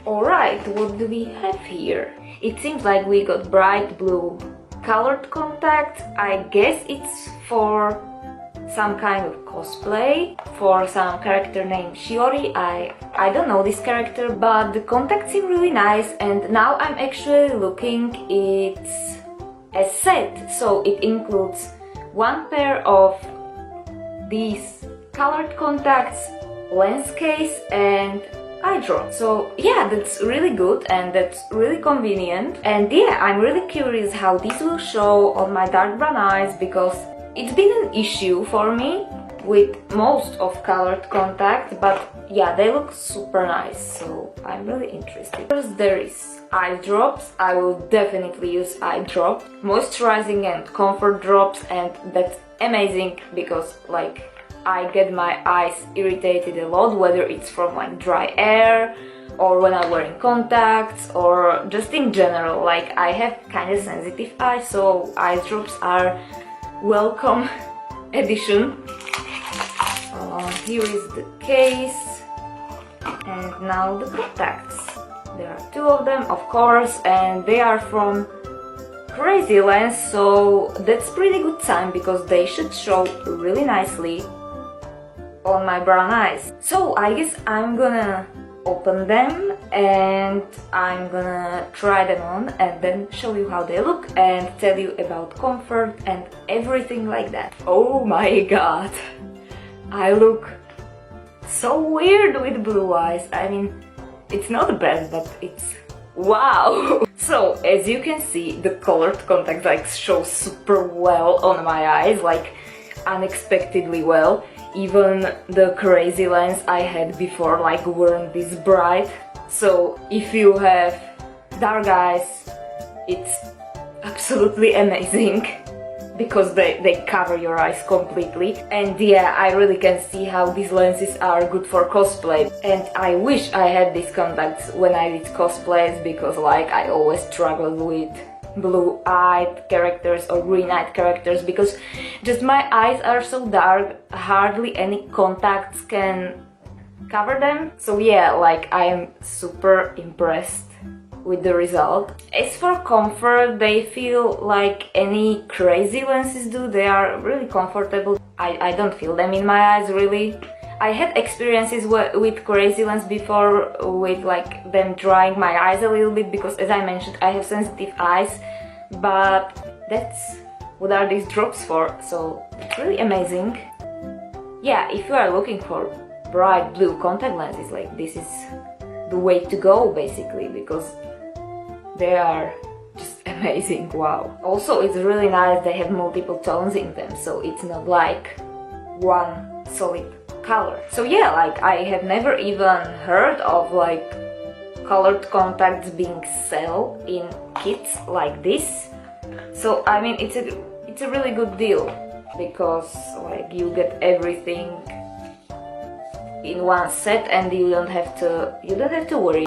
Alright, what do we have here? It seems like we got bright blue colored contacts. I guess it's for some kind of cosplay, for some character named Shiori. I don't know this character, but the contacts seem really nice, and now I'm actually looking. It's a set, so it includes one pair of these colored contacts, lens case and Hydrogel. So yeah, that's really good and that's really convenient. And yeah, I'm really curious how this will show on my dark brown eyes, because it's been an issue for me with most of colored contacts, but yeah, they look super nice, so I'm really interested. First there is eye drops. I will definitely use eye drop, moisturizing and comfort drops, and that's amazing because like I get my eyes irritated a lot, whether it's from like dry air or when I'm wearing contacts or just in general. Like I have kind of sensitive eyes, so eye drops are welcome addition. Here is the case, and now the contacts. There are two of them, of course, and they are from Crazy lens, so that's pretty good sign because they should show really nicely on my brown eyes. So I guess I'm gonna open them and I'm gonna try them on and then show you how they look and tell you about comfort and everything like that. Oh my god, I look so weird with blue eyes. I mean, it's not bad, but it's wow. So as you can see, the colored contacts like show super well on my eyes, like unexpectedly well. Even the Crazy lens I had before like weren't this bright. So if you have dark eyes, it's absolutely amazing because they cover your eyes completely. And yeah, I really can see how these lenses are good for cosplay, and I wish I had these contacts when I did cosplays, because like I always struggled with blue-eyed characters or green-eyed characters because just my eyes are so dark, hardly any contacts can cover them. So yeah, like I am super impressed with the result. As for comfort, they feel like any Crazy lenses do. They are really comfortable. I don't feel them in my eyes really. I had experiences with Crazy lens before, with like them drying my eyes a little bit, because as I mentioned, I have sensitive eyes, but that's what are these drops for, so it's really amazing. Yeah, if you are looking for bright blue contact lenses, like this is the way to go basically, because they are just amazing, wow. Also, it's really nice they have multiple tones in them, so it's not like one solid color. So yeah, like I have never even heard of like colored contacts being sold in kits like this. So I mean, it's a really good deal, because like you get everything in one set and you don't have to worry.